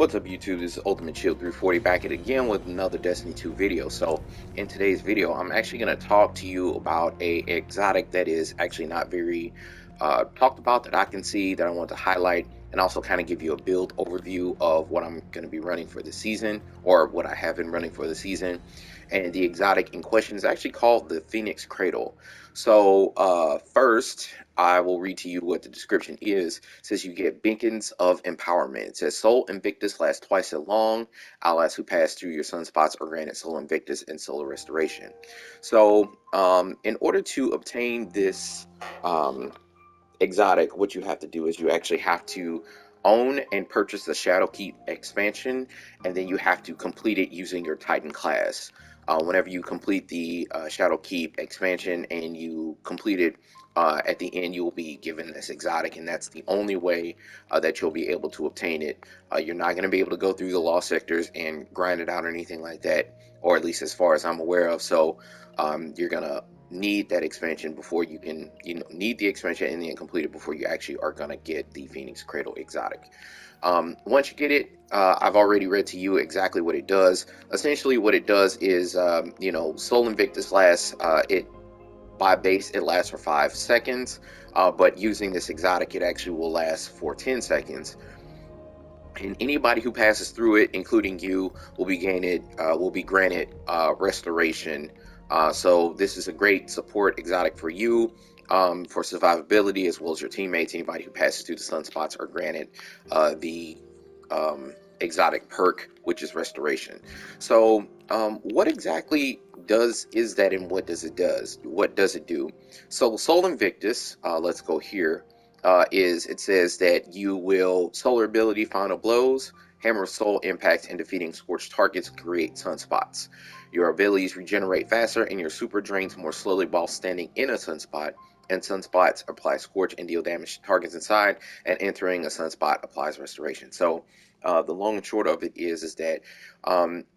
What's up YouTube, this is Ultimate Shield 340 back at again with another Destiny 2 video. So in today's video I'm actually going to talk to you about a exotic that is actually not very talked about, that I can see, that I want to highlight, and also kind of give you a build overview of what I'm going to be running for the season, or what I have been running for the season. And the exotic in question is actually called the Phoenix Cradle. So first I will read to you what the description is. It says you get beacons of empowerment. It says Soul Invictus lasts twice as long. Allies who pass through your sunspots are granted Soul Invictus and Solar Restoration. So in order to obtain this exotic, what you have to do is you actually have to own and purchase the Shadowkeep expansion, and then you have to complete it using your Titan class. Whenever you complete the Shadowkeep expansion and you complete it, at the end you will be given this exotic, and that's the only way that you'll be able to obtain it. You're not going to be able to go through the lost sectors and grind it out or anything like that, or at least as far as I'm aware of. So you're going to need that expansion before you can, need the expansion and then complete it before you actually are going to get the Phoenix Cradle exotic. Once you get it, I've already read to you exactly what it does. Essentially what it does is, Soul Invictus lasts, it by base it lasts for 5 seconds, but using this exotic it actually will last for 10 seconds. And anybody who passes through it, including you, will be granted restoration. So this is a great support exotic for you, for survivability, as well as your teammates. Anybody who passes through the sunspots are granted the exotic perk, which is restoration. So what exactly is that, and what does it do? So Soul Invictus, let's go here. It says that you will solar ability final blows, hammer soul impact, and defeating scorched targets create sunspots. Your abilities regenerate faster and your super drains more slowly while standing in a sunspot, and sunspots apply scorch and deal damage to targets inside, and entering a sunspot applies restoration. So the long and short of it is that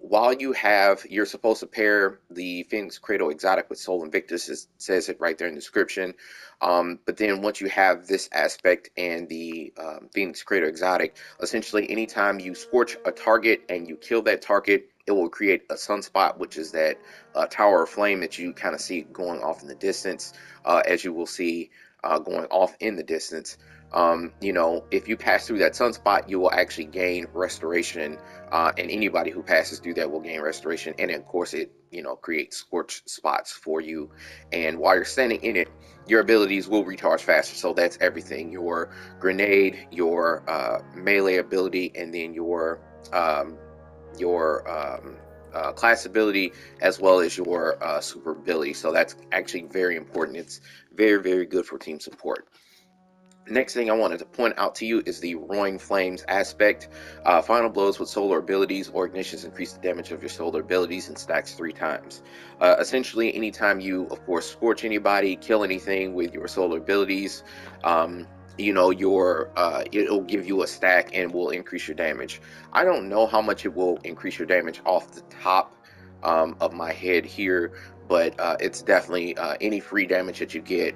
while you're supposed to pair the Phoenix Cradle exotic with Soul Invictus, it says it right there in the description. But then once you have this aspect and the Phoenix Cradle exotic, essentially anytime you scorch a target and you kill that target, it will create a sunspot, which is that tower of flame that you kind of see going off in the distance, as you will see going off in the distance. If you pass through that sunspot, you will actually gain restoration, and anybody who passes through that will gain restoration. And of course, it creates scorch spots for you. And while you're standing in it, your abilities will recharge faster. So that's everything: your grenade, your melee ability, and then your class ability, as well as your super ability. So that's actually very important. It's very, very good for team support. Next thing I wanted to point out to you is the Roaring Flames aspect. Final blows with solar abilities or ignitions increase the damage of your solar abilities and stacks 3 times. Essentially, anytime you, of course, scorch anybody, kill anything with your solar abilities, it'll give you a stack and will increase your damage. I don't know how much it will increase your damage off the top of my head here, but it's definitely any free damage that you get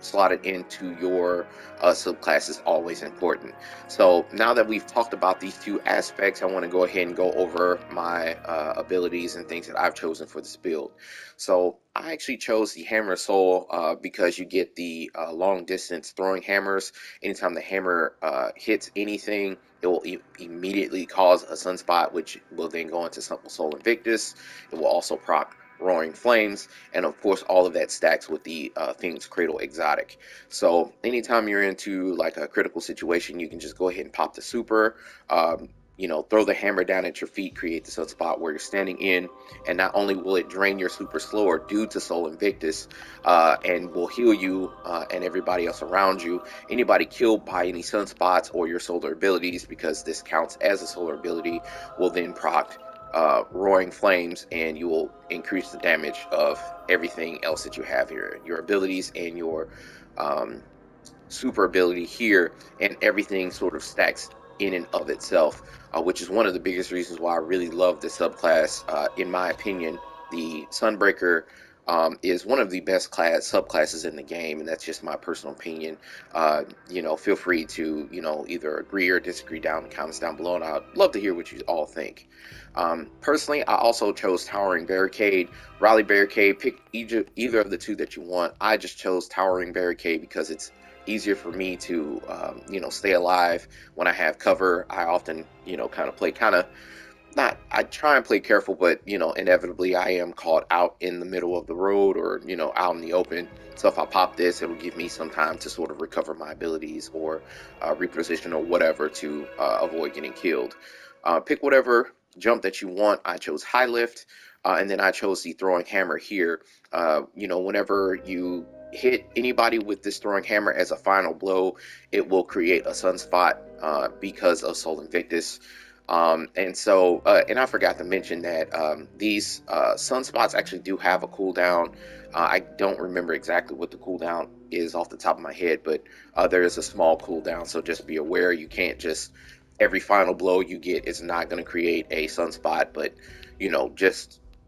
slotted into your subclass is always important. So now that we've talked about these 2 aspects, I want to go ahead and go over my abilities and things that I've chosen for this build. So I actually chose the Hammer Soul because you get the long distance throwing hammers. Anytime the hammer hits anything, it will immediately cause a sunspot, which will then go into Soul Invictus. It will also proc Roaring Flames, and of course all of that stacks with the Phoenix Cradle exotic. So anytime you're into like a critical situation, you can just go ahead and pop the super, throw the hammer down at your feet, create the sunspot where you're standing in, and not only will it drain your super slower due to Soul Invictus, and will heal you and everybody else around you. Anybody killed by any sunspots or your solar abilities, because this counts as a solar ability, will then proc Roaring Flames, and you will increase the damage of everything else that you have here, your abilities and your super ability here, and everything sort of stacks in and of itself, which is one of the biggest reasons why I really love this subclass. In my opinion, the Sunbreaker is one of the best subclasses in the game, and that's just my personal opinion. Feel free to either agree or disagree down in the comments down below, and I'd love to hear what you all think. Personally, I also chose Towering Barricade, Rally Barricade. Pick either of the two that you want. I just chose Towering Barricade because it's easier for me to stay alive when I have cover. I often kind of play not, I try and play careful, but inevitably I am caught out in the middle of the road, or out in the open. So if I pop this, it'll give me some time to sort of recover my abilities, or reposition or whatever, to avoid getting killed. Pick whatever jump that you want. I chose High Lift, and then I chose the Throwing Hammer here. Whenever you hit anybody with this Throwing Hammer as a final blow, it will create a sunspot because of Sol Invictus. And I forgot to mention that these sunspots actually do have a cooldown. I don't remember exactly what the cooldown is off the top of my head, but there is a small cooldown, so just be aware. You can't just, every final blow you get is not going to create a sunspot, but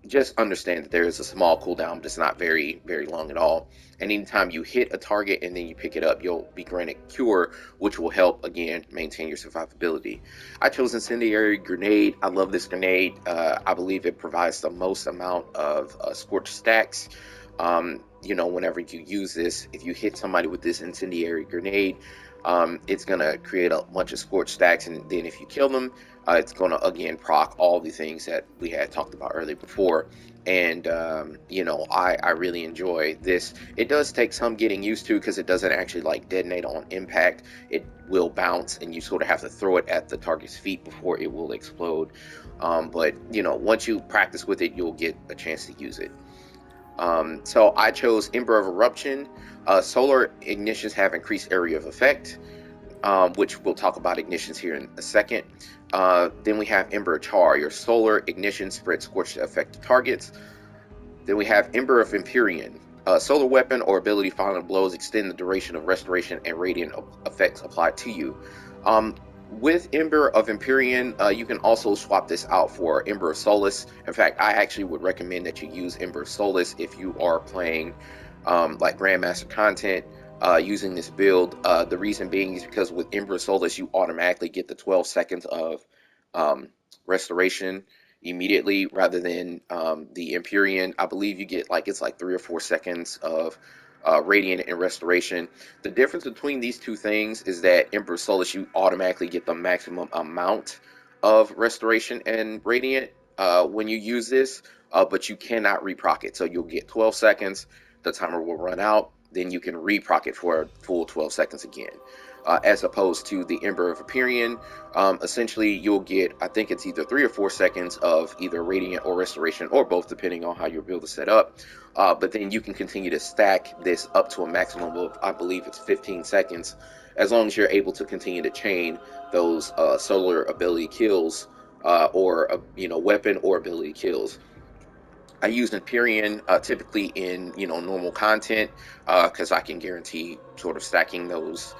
just understand that there is a small cooldown, but it's not very, very long at all. And anytime you hit a target and then you pick it up, you'll be granted Cure, which will help, again, maintain your survivability. I chose Incendiary Grenade. I love this grenade. I believe it provides the most amount of scorch stacks. Whenever you use this, if you hit somebody with this Incendiary Grenade, it's going to create a bunch of scorch stacks, and then if you kill them, it's going to again proc all the things that we had talked about earlier before. And I really enjoy this. It does take some getting used to, because it doesn't actually like detonate on impact. It will bounce, and you sort of have to throw it at the target's feet before it will explode. But once you practice with it, you'll get a chance to use it. So I chose Ember of Eruption. Solar ignitions have increased area of effect, which we'll talk about ignitions here in a second. Then we have Ember Char. Your solar ignition spreads scorched effect to targets. Then we have Ember of Empyrean. Solar weapon or ability final blows extend the duration of restoration and radiant effects applied to you. With Ember of Empyrean, you can also swap this out for Ember of Solace. In fact, I actually would recommend that you use Ember of Solace if you are playing like Grandmaster content using this build. The reason being is because with Ember of Solace, you automatically get the 12 seconds of restoration immediately, rather than the Empyrean. I believe you get it's like 3 or 4 seconds of Radiant and Restoration. The difference between these two things is that Emperor Solace, you automatically get the maximum amount of Restoration and Radiant when you use this, but you cannot reproc it. So you'll get 12 seconds, the timer will run out, then you can reproc it for a full 12 seconds again. As opposed to the Ember of Empyrean, essentially you'll get, I think it's either 3 or 4 seconds of either Radiant or Restoration, or both, depending on how your build is set up. But then you can continue to stack this up to a maximum of, I believe it's 15 seconds, as long as you're able to continue to chain those solar ability kills, or weapon or ability kills. I use Empyrean typically in normal content, because I can guarantee sort of stacking those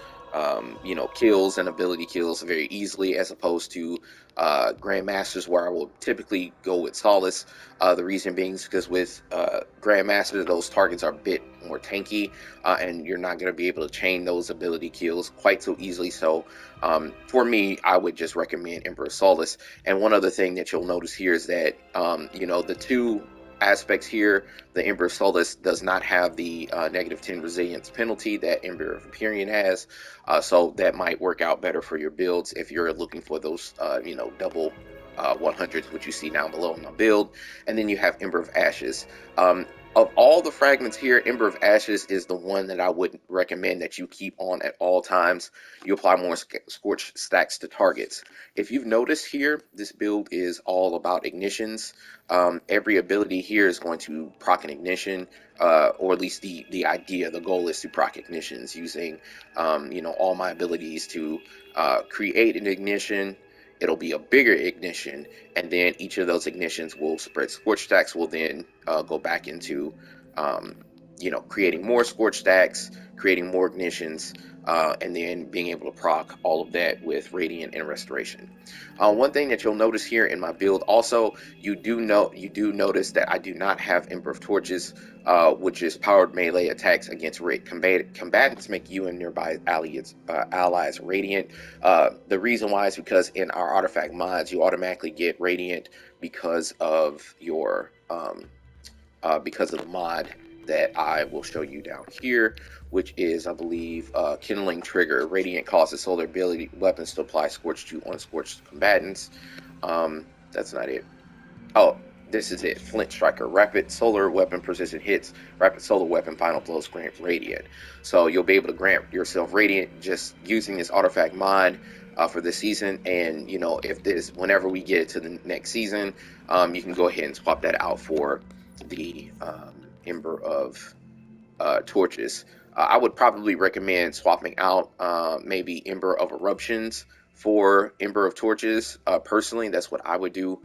kills and ability kills very easily, as opposed to Grandmasters, where I will typically go with Solace. The reason being is because with Grandmaster, those targets are a bit more tanky, and you're not going to be able to chain those ability kills quite so easily. So for me, I would just recommend Emperor Solace. And one other thing that you'll notice here is that the two aspects here, the Ember of Solace does not have the negative 10 resilience penalty that Ember of Empyrean has, so that might work out better for your builds if you're looking for those double 100s, which you see down below in my build. And then you have Ember of Ashes. Of all the fragments here, Ember of Ashes is the one that I would recommend that you keep on at all times. You apply more scorch stacks to targets. If you've noticed here, this build is all about ignitions. Every ability here is going to proc an ignition, or at least the idea, the goal is to proc ignitions using all my abilities to create an ignition. It'll be a bigger ignition, and then each of those ignitions will spread scorch stacks, will then go back into creating more scorch stacks, creating more ignitions, and then being able to proc all of that with Radiant and Restoration. One thing that you'll notice here in my build, also, you do notice that I do not have Emperor of Torches, which is powered melee attacks against combatants make you and nearby allies radiant. The reason why is because in our artifact mods, you automatically get radiant because of your because of the mod that I will show you down here, which is, I believe, Kindling Trigger. Radiant causes solar ability weapons to apply Scorch to unscorched combatants. That's not it. Oh, this is it. Flint Striker. Rapid solar weapon precision hits. Rapid solar weapon final blows grant Radiant. So you'll be able to grant yourself Radiant just using this artifact mod for this season. And, if this, whenever we get to the next season, you can go ahead and swap that out for the Ember of Torches. I would probably recommend swapping out maybe Ember of Eruptions for Ember of Torches. Personally, that's what I would do.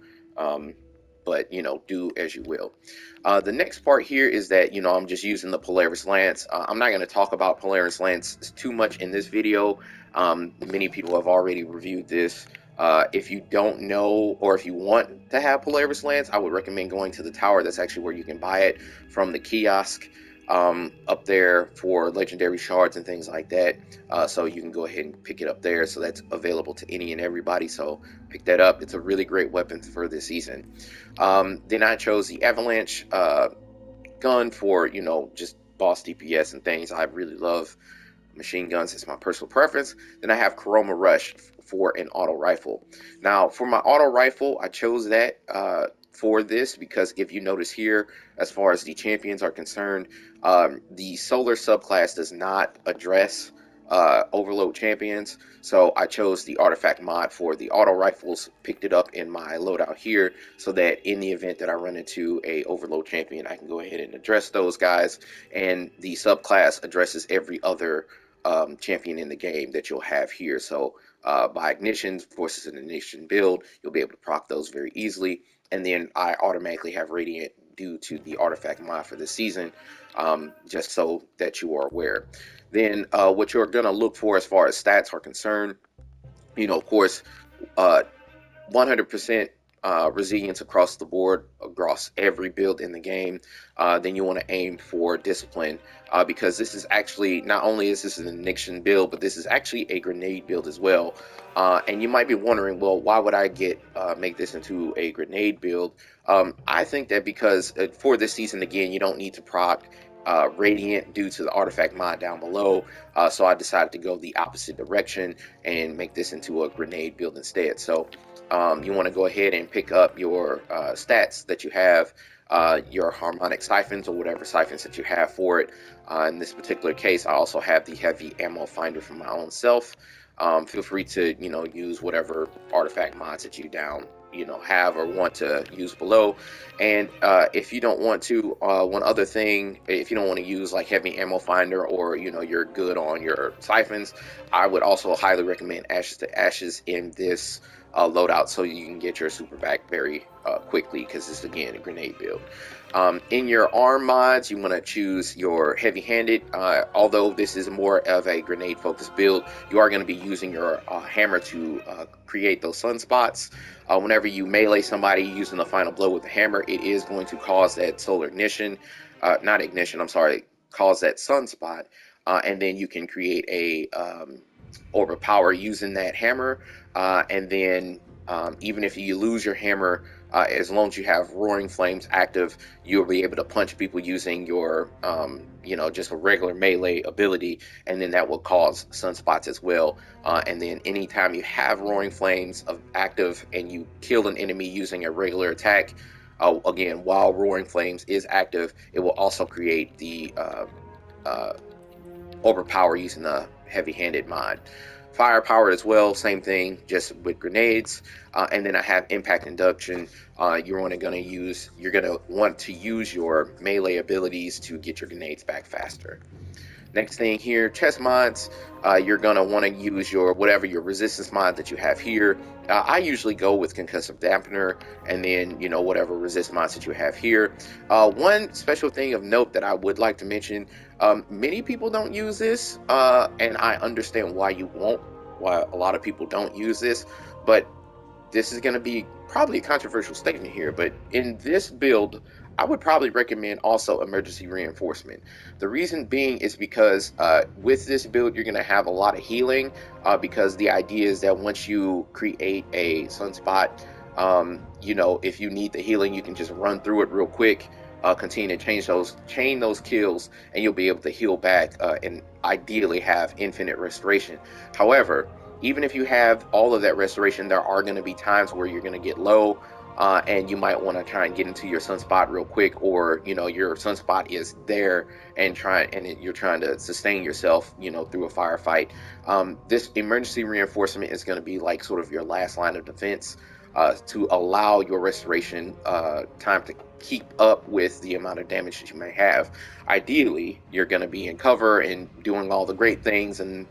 But do as you will. The next part here is that I'm just using the Polaris Lance. I'm not going to talk about Polaris Lance too much in this video. Many people have already reviewed this. If you don't know, or if you want to have Polaris Lance, I would recommend going to the tower. That's actually where you can buy it from the kiosk up there for legendary shards and things like that. So you can go ahead and pick it up there. So that's available to any and everybody. So pick that up. It's a really great weapon for this season. Then I chose the Avalanche gun for, just boss DPS and things. I really love machine guns. It's my personal preference. Then I have Chroma Rush for an auto rifle. Now, for my auto rifle, I chose that for this because if you notice here, as far as the champions are concerned, the solar subclass does not address overload champions, so I chose the artifact mod for the auto rifles, picked it up in my loadout here, so that in the event that I run into a overload champion, I can go ahead and address those guys. And the subclass addresses every other champion in the game that you'll have here. So by ignition, forces an ignition build, you'll be able to proc those very easily. And then I automatically have Radiant due to the artifact mod for this season, just so that you are aware. Then what you're going to look for as far as stats are concerned, of course, 100% resilience across the board, across every build in the game. Then you want to aim for discipline, because this is actually, not only is this an ignition build, but this is actually a grenade build as well. And you might be wondering, well, why would I make this into a grenade build? I think that because for this season, again, you don't need to proc Radiant due to the artifact mod down below, so I decided to go the opposite direction and make this into a grenade build instead. So you want to go ahead and pick up your stats that you have, your harmonic siphons or whatever siphons that you have for it. In this particular case, I also have the heavy ammo finder for my own self. Feel free to use whatever artifact mods that you have or want to use below. And if you don't want to, one other thing, if you don't want to use like heavy ammo finder, or you're good on your siphons, I would also highly recommend Ashes to Ashes in this loadout, so you can get your super back very quickly, because it's again a grenade build. In your arm mods, you want to choose your heavy-handed. Although this is more of a grenade-focused build, you are going to be using your hammer to create those sunspots. Whenever you melee somebody using the final blow with the hammer, it is going to cause that solar ignition, not ignition, I'm sorry, cause that sunspot, and then you can create a orb of power using that hammer. And then even if you lose your hammer, as long as you have Roaring Flames active, you'll be able to punch people using your, just a regular melee ability, and then that will cause sunspots as well. And then anytime you have Roaring Flames active and you kill an enemy using a regular attack, again, while Roaring Flames is active, it will also create the overpower using the heavy-handed mod. Firepower as well, same thing, just with grenades. And then I have impact induction. You're going to want to use your melee abilities to get your grenades back faster. Next thing here, chest mods. You're going to want to use your whatever your resistance mod that you have here. I usually go with concussive dampener, and then whatever resist mods that you have here. One special thing of note that I would like to mention: many people don't use this, and I understand why you won't. Why a lot of people don't use this, but this is going to be probably a controversial statement here, but in this build, I would probably recommend also emergency reinforcement. The reason being is because with this build, you're going to have a lot of healing because the idea is that once you create a sunspot, if you need the healing, you can just run through it real quick, continue to chain those kills, and you'll be able to heal back and ideally have infinite restoration. However, even if you have all of that restoration, there are going to be times where you're going to get low, and you might want to try and get into your sunspot real quick, or your sunspot is there and you're trying to sustain yourself, through a firefight. This emergency reinforcement is going to be like sort of your last line of defense to allow your restoration time to keep up with the amount of damage that you may have. Ideally, you're going to be in cover and doing all the great things and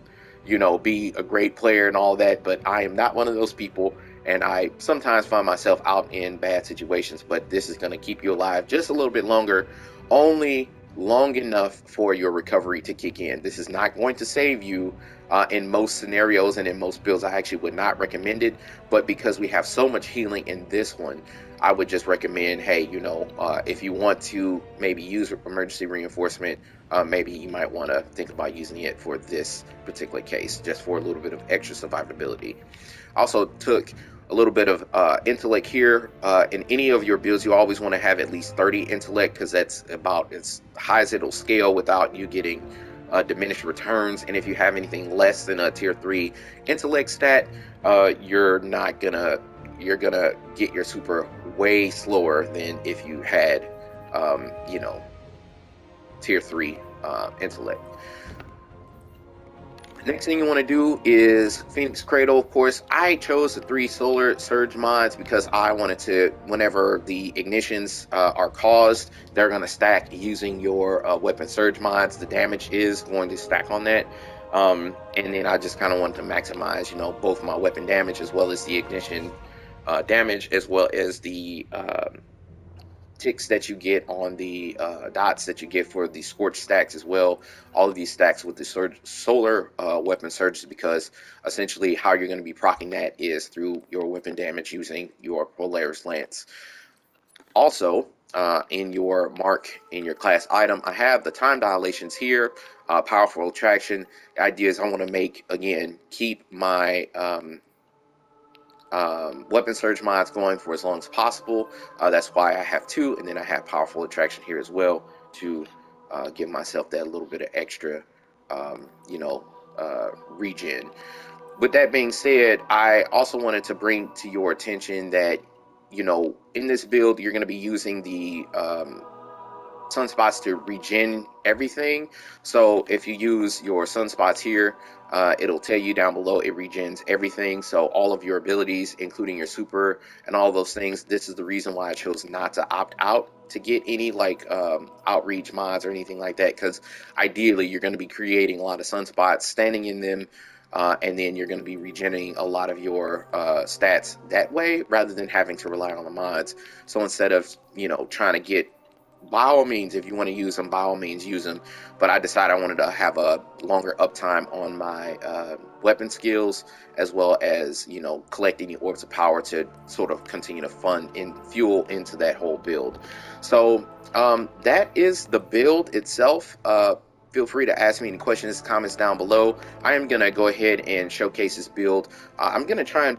be a great player and all that, but I am not one of those people, and I sometimes find myself out in bad situations. But this is going to keep you alive just a little bit longer, only long enough for your recovery to kick in. This is not going to save you in most scenarios, and in most builds I actually would not recommend it, but because we have so much healing in this one, I would just recommend, hey, if you want to maybe use emergency reinforcement, maybe you might want to think about using it for this particular case, just for a little bit of extra survivability. Also took a little bit of intellect here. In any of your builds, you always want to have at least 30 intellect, because that's about as high as it'll scale without you getting diminished returns. And if you have anything less than a tier 3 intellect stat, you're gonna get your super way slower than if you had tier 3 intellect. Next thing you want to do is Phoenix Cradle. Of course, I chose the 3 solar surge mods because I wanted to, whenever the ignitions are caused, they're going to stack using your weapon surge mods. The damage is going to stack on that. And then I just kind of wanted to maximize, both my weapon damage as well as the ignition damage, as well as the ticks that you get on the dots that you get for the scorch stacks as well. All of these stacks with the solar weapon surges, because essentially how you're going to be proccing that is through your weapon damage using your Polaris Lance. Also, in your class item, I have the time dilations here, powerful attraction. The idea is I want to keep my weapon surge mods going for as long as possible. That's why I have 2, and then I have powerful attraction here as well to give myself that little bit of extra regen. With that being said, I also wanted to bring to your attention that in this build you're going to be using the sunspots to regen everything. So if you use your sunspots here, it'll tell you down below it regens everything. So all of your abilities, including your super and all those things. This is the reason why I chose not to opt out to get any outreach mods or anything like that, because ideally you're going to be creating a lot of sunspots, standing in them, and then you're going to be regenerating a lot of your stats that way, rather than having to rely on the mods. So instead of trying to get, by all means, if you want to use them, by all means use them, but I decided I wanted to have a longer uptime on my weapon skills, as well as collecting the orbs of power to sort of continue to fund and fuel into that whole build. So that is the build itself. Feel free to ask me any questions, comments down below. I am gonna go ahead and showcase this build. I'm gonna try and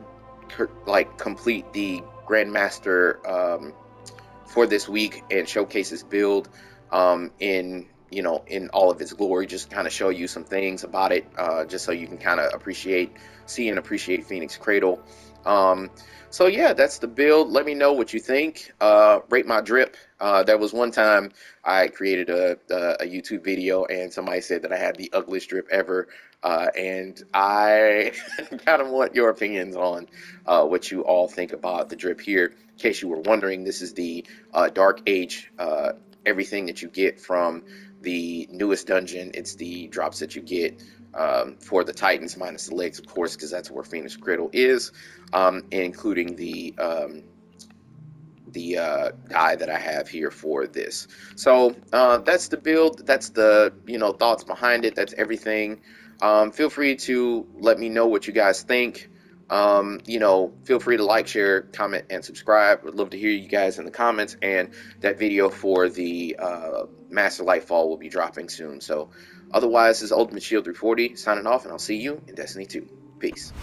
complete the Grandmaster for this week and showcase this build in all of its glory. Just kind of show you some things about it, just so you can kind of see and appreciate Phoenix Cradle. So yeah, that's the build. Let me know what you think. Rate my drip. There was one time I created a YouTube video and somebody said that I had the ugliest drip ever, and I kind of want your opinions on what you all think about the drip here. In case you were wondering, this is the Dark Age everything that you get from the newest dungeon. It's the drops that you get for the Titans, minus the legs, of course, because that's where Phoenix Cradle is, including the die that I have here for this. So that's the build. That's the thoughts behind it. That's everything. Feel free to let me know what you guys think. Feel free to like, share, comment, and subscribe. Would love to hear you guys in the comments. And that video for the Master Lightfall will be dropping soon. So otherwise, this is Ultimate Shield 340 signing off, and I'll see you in Destiny 2. Peace.